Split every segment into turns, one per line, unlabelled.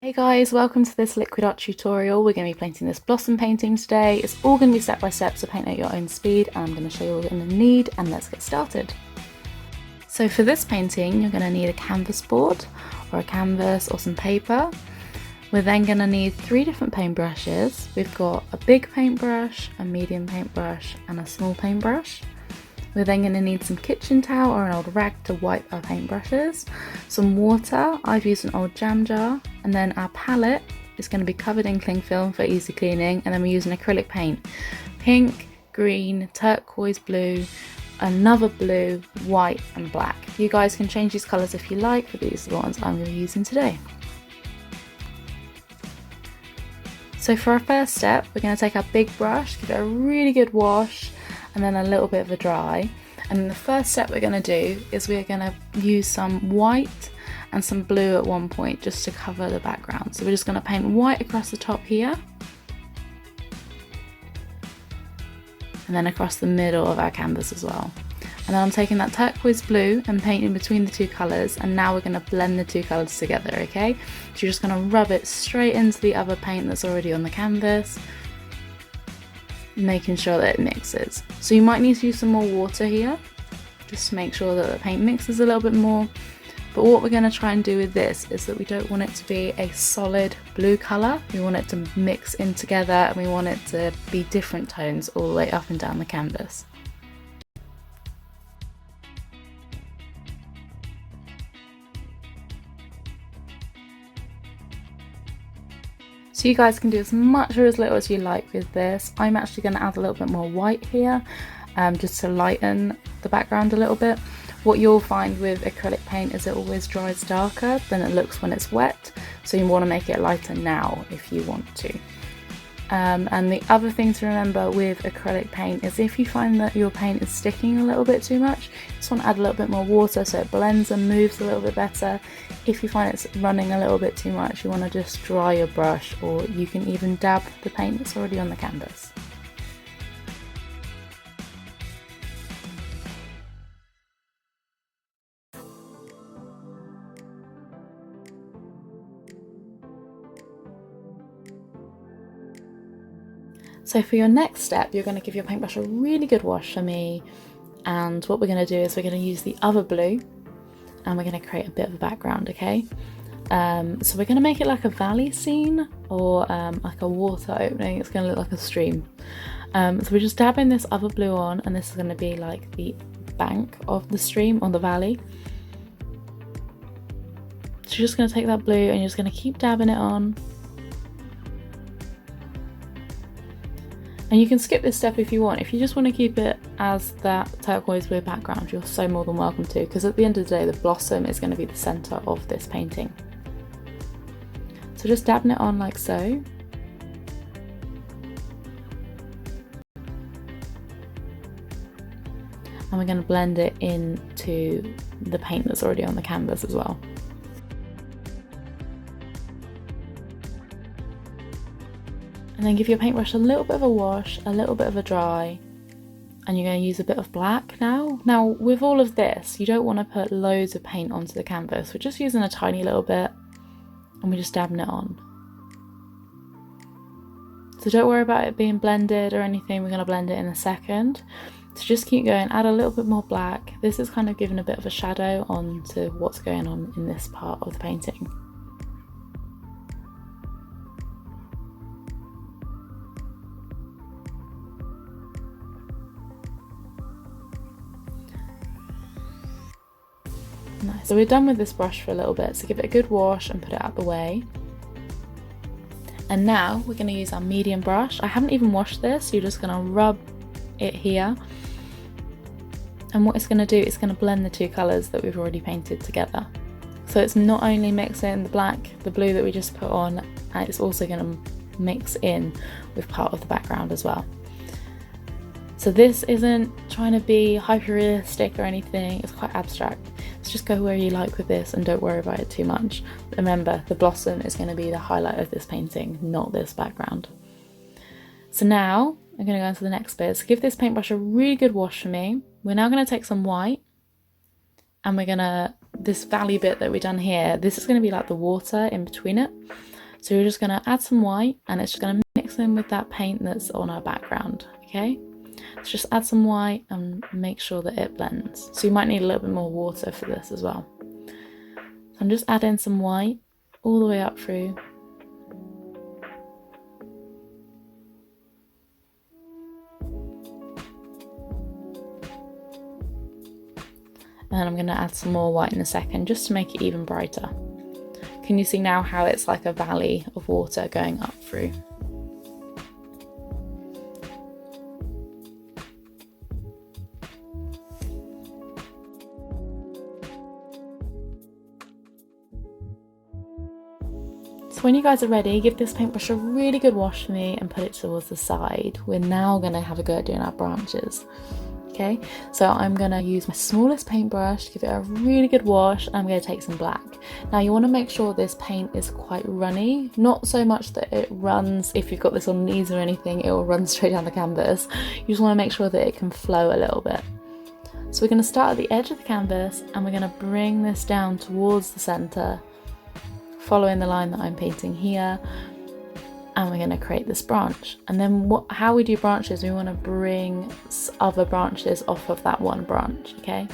Hey guys, welcome to this liquid art tutorial. We're going to be painting this blossom painting today. It's all going to be step by step, so paint at your own speed. I'm going to show you what you're going to need, and let's get started. So for this painting, you're going to need a canvas board or a canvas or some paper. We're then going to need 3 different paintbrushes. We've got a big paintbrush, a medium paintbrush and a small paintbrush. We're then going to need some kitchen towel or an old rag to wipe our paintbrushes, some water, I've used an old jam jar, and then our palette is going to be covered in cling film for easy cleaning, and then we're using acrylic paint. Pink, green, turquoise blue, another blue, white and black. You guys can change these colours if you like, but these are the ones I'm going to be using today. So for our first step, we're going to take our big brush, give it a really good wash, and then a little bit of a dry. And then the first step we're going to do is we're going to use some white and some blue at one point just to cover the background. So we're just going to paint white across the top here, and then across the middle of our canvas as well. And then I'm taking that turquoise blue and painting between the 2 colours, and now we're going to blend the 2 colours together, okay? So you're just going to rub it straight into the other paint that's already on the canvas, making sure that it mixes. So you might need to use some more water here just to make sure that the paint mixes a little bit more. But what we're going to try and do with this is that we don't want it to be a solid blue colour. We want it to mix in together, and we want it to be different tones all the way up and down the canvas. So you guys can do as much or as little as you like with this. I'm actually going to add a little bit more white here, just to lighten the background a little bit. What you'll find with acrylic paint is it always dries darker than it looks when it's wet, so you want to make it lighter now if you want to. And the other thing to remember with acrylic paint is if you find that your paint is sticking a little bit too much, you just want to add a little bit more water so it blends and moves a little bit better. If you find it's running a little bit too much, you want to just dry your brush, or you can even dab the paint that's already on the canvas. So for your next step, you're going to give your paintbrush a really good wash for me, and what we're going to do is we're going to use the other blue and we're going to create a bit of a background, okay? So we're going to make it like a valley scene, or like a water opening. It's going to look like a stream. So we're just dabbing this other blue on, and this is going to be like the bank of the stream or the valley. So you're just going to take that blue and you're just going to keep dabbing it on. And you can skip this step if you want. If you just want to keep it as that turquoise blue background, you're so more than welcome to, because at the end of the day, the blossom is going to be the centre of this painting. So just dabbing it on like so. And we're going to blend it into the paint that's already on the canvas as well. And then give your paintbrush a little bit of a wash, a little bit of a dry, and you're going to use a bit of black now. Now with all of this, you don't want to put loads of paint onto the canvas. We're just using a tiny little bit, and we're just dabbing it on. So don't worry about it being blended or anything, we're going to blend it in a second. So just keep going, add a little bit more black. This is kind of giving a bit of a shadow onto what's going on in this part of the painting. Nice. So we're done with this brush for a little bit, so give it a good wash and put it out the way. And now we're going to use our medium brush. I haven't even washed this, so you're just going to rub it here. And what it's going to do is going to blend the 2 colours that we've already painted together. So it's not only mixing the black, the blue that we just put on, and it's also going to mix in with part of the background as well. So this isn't trying to be hyper realistic or anything, it's quite abstract. So just go where you like with this and don't worry about it too much. Remember, the blossom is going to be the highlight of this painting, not this background. So now I'm going to go into the next bit. So give this paintbrush a really good wash for me. We're now going to take some white, and we're going to, this valley bit that we've done here, this is going to be like the water in between it. So we're just going to add some white, and it's just going to mix in with that paint that's on our background, okay? So just add some white and make sure that it blends. So you might need a little bit more water for this as well. So I'm just adding some white all the way up through. And then I'm going to add some more white in a second just to make it even brighter. Can you see now how it's like a valley of water going up through? So when you guys are ready, give this paintbrush a really good wash for me and put it towards the side. We're now going to have a go at doing our branches. Okay, so I'm going to use my smallest paintbrush, give it a really good wash, and I'm going to take some black. Now you want to make sure this paint is quite runny, not so much that it runs, if you've got this on knees or anything, it will run straight down the canvas. You just want to make sure that it can flow a little bit. So we're going to start at the edge of the canvas and we're going to bring this down towards the centre, following the line that I'm painting here. And we're going to create this branch. And then how we do branches, we want to bring other branches off of that one branch, okay?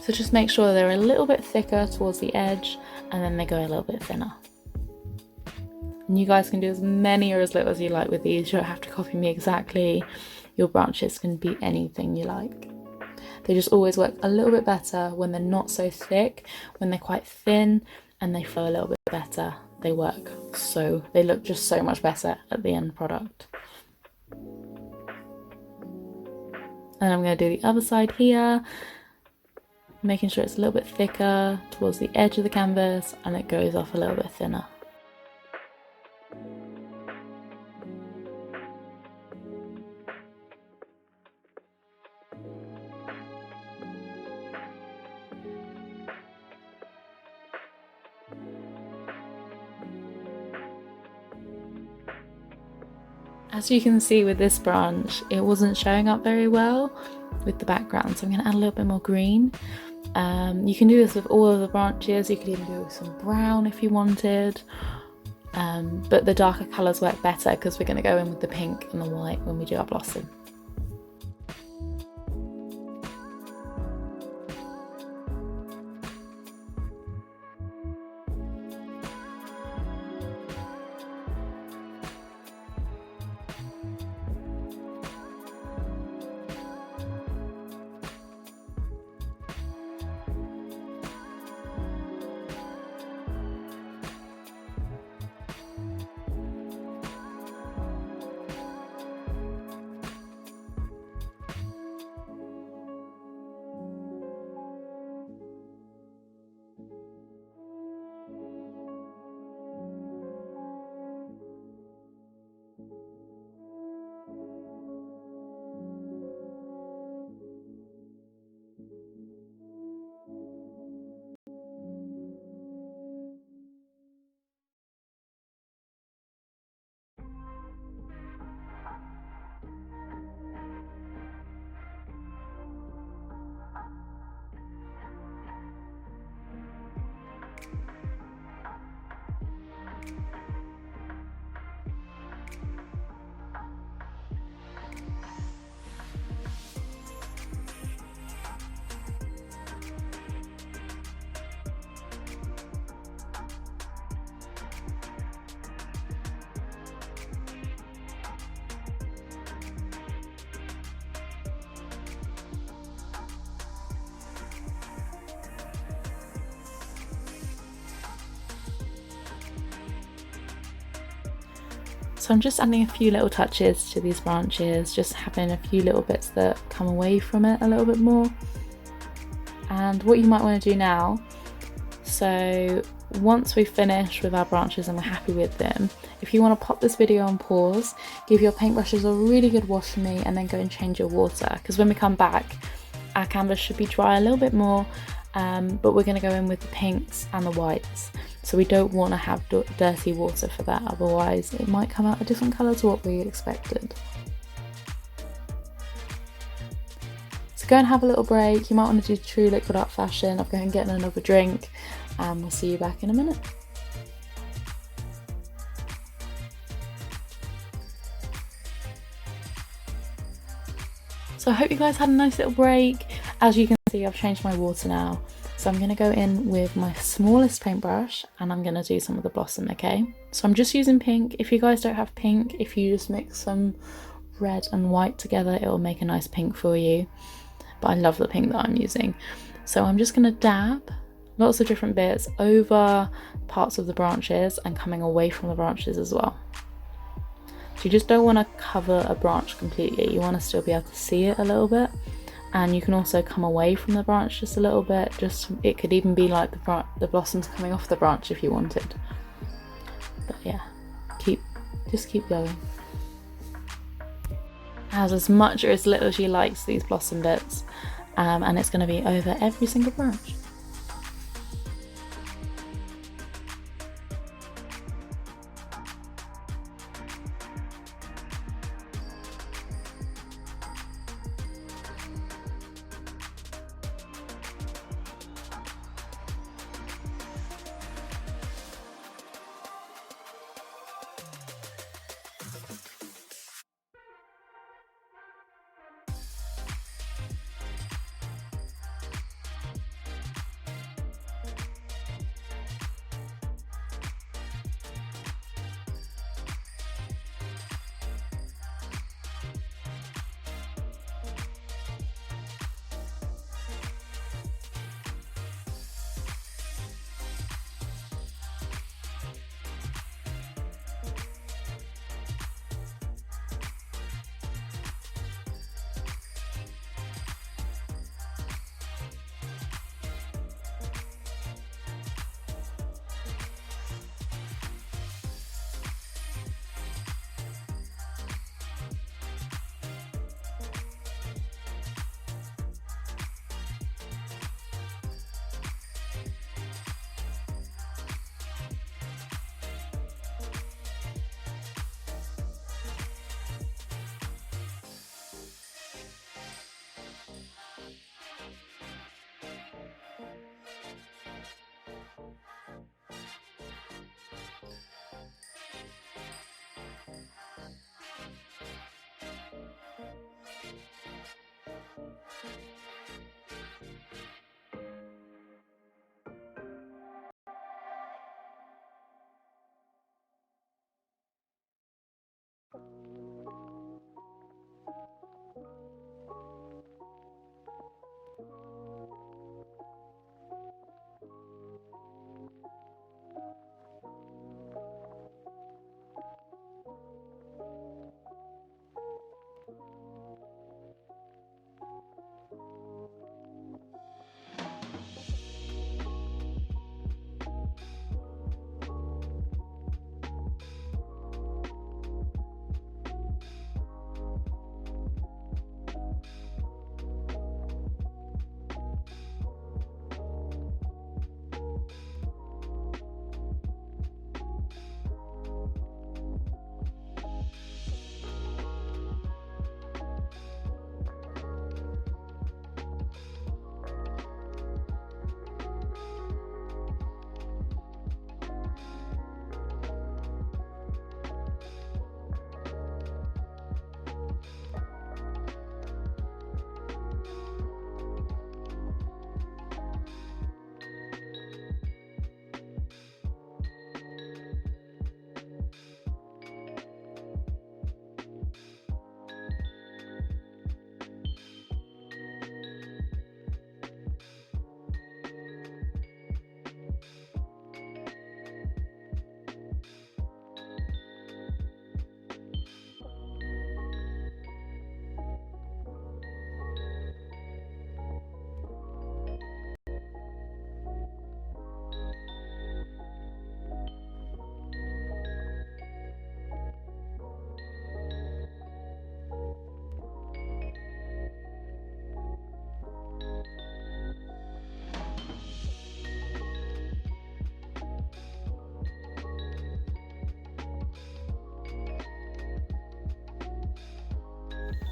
So just make sure they're a little bit thicker towards the edge and then they go a little bit thinner. And you guys can do as many or as little as you like with these. You don't have to copy me exactly. Your branches can be anything you like. They just always work a little bit better when they're not so thick, when they're quite thin and they flow a little bit better. They work, so they look just so much better at the end product. And I'm going to do the other side here, making sure it's a little bit thicker towards the edge of the canvas and it goes off a little bit thinner. As you can see with this branch, it wasn't showing up very well with the background, so I'm going to add a little bit more green. You can do this with all of the branches. You could even do it with some brown if you wanted, but the darker colours work better because we're going to go in with the pink and the white when we do our blossom. So I'm just adding a few little touches to these branches, just having a few little bits that come away from it a little bit more. And what you might want to do now, so once we finish with our branches and we're happy with them, if you want to pop this video on pause, give your paintbrushes a really good wash for me and then go and change your water, because when we come back our canvas should be dry a little bit more, but we're going to go in with the pinks and the whites. So we don't want to have dirty water for that, otherwise it might come out a different colour to what we expected. So go and have a little break. You might want to do true liquid art fashion. I'll go and get another drink and we'll see you back in a minute. So I hope you guys had a nice little break. As you can see, I've changed my water now. So I'm going to go in with my smallest paintbrush and I'm going to do some of the blossom, okay? So I'm just using pink. If you guys don't have pink, if you just mix some red and white together, it will make a nice pink for you. But I love the pink that I'm using. So I'm just going to dab lots of different bits over parts of the branches and coming away from the branches as well. So you just don't want to cover a branch completely, you want to still be able to see it a little bit, and you can also come away from the branch just a little bit. Just, it could even be like the blossoms coming off the branch if you wanted. But yeah, just keep going. As much or as little as she likes these blossom bits, and it's going to be over every single branch.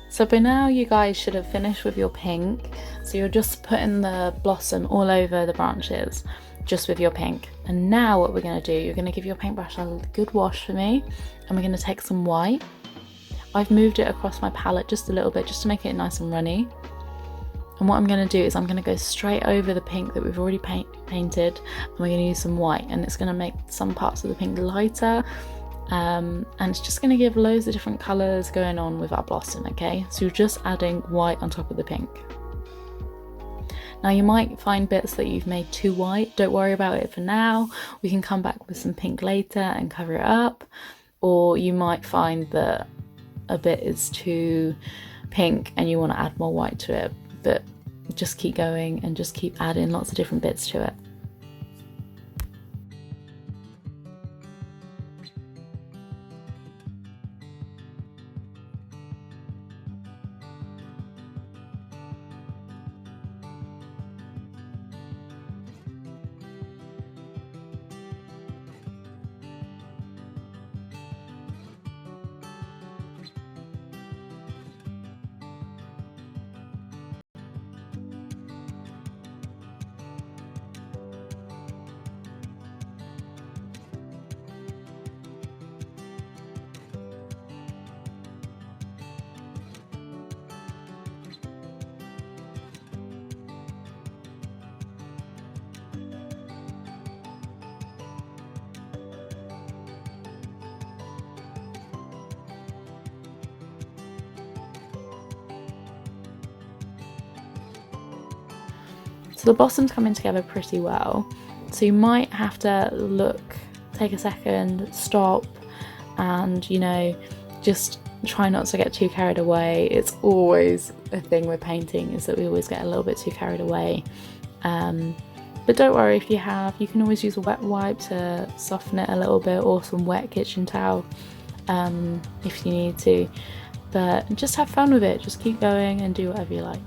So by now you guys should have finished with your pink. So you're just putting the blossom all over the branches, just with your pink. And now what we're going to do, you're going to give your paintbrush a good wash for me, and we're going to take some white. I've moved it across my palette just a little bit just to make it nice and runny. And what I'm going to do is I'm going to go straight over the pink that we've already painted, and we're going to use some white, and it's going to make some parts of the pink lighter, and it's just going to give loads of different colours going on with our blossom. Okay, so you're just adding white on top of the pink. Now you might find bits that you've made too white. Don't worry about it for now. We can come back with some pink later and cover it up. Or you might find that a bit is too pink and you want to add more white to it. But just keep going and just keep adding lots of different bits to it. So the blossom's coming together pretty well. So you might have to look, take a second, stop, and just try not to get too carried away. It's always a thing with painting, is that we always get a little bit too carried away. But don't worry, if you can always use a wet wipe to soften it a little bit, or some wet kitchen towel if you need to. But just have fun with it, just keep going and do whatever you like.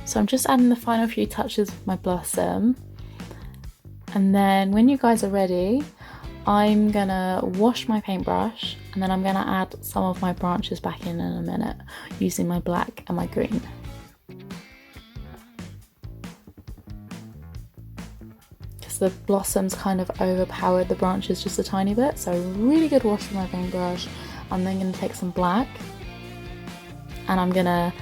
So I'm just adding the final few touches with my blossom, and then when you guys are ready, I'm gonna wash my paintbrush, and then I'm gonna add some of my branches back in a minute using my black and my green. Because the blossoms kind of overpowered the branches just a tiny bit, so really good wash with my paintbrush. I'm then gonna take some black, and I'm gonna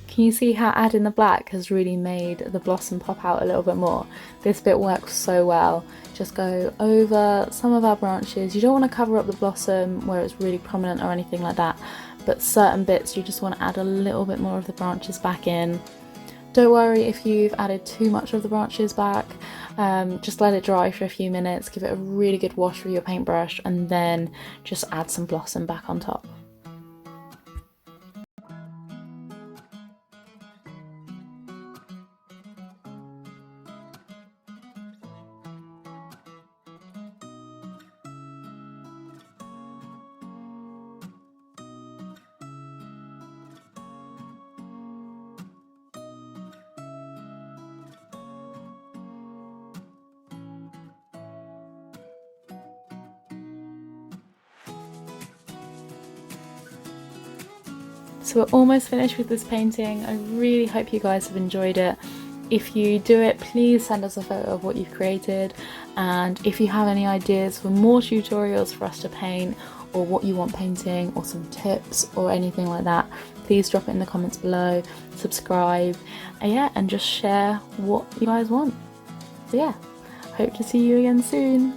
Can you see how adding the black has really made the blossom pop out a little bit more? This bit works so well. Just go over some of our branches. You don't want to cover up the blossom where it's really prominent or anything like that, but certain bits you just want to add a little bit more of the branches back in. Don't worry if you've added too much of the branches back, just let it dry for a few minutes, give it a really good wash with your paintbrush, and then just add some blossom back on top. So we're almost finished with this painting. I really hope you guys have enjoyed it. If you do it, please send us a photo of what you've created, and if you have any ideas for more tutorials for us to paint, or what you want painting, or some tips or anything like that, please drop it in the comments below, subscribe, and just share what you guys want. So yeah, hope to see you again soon.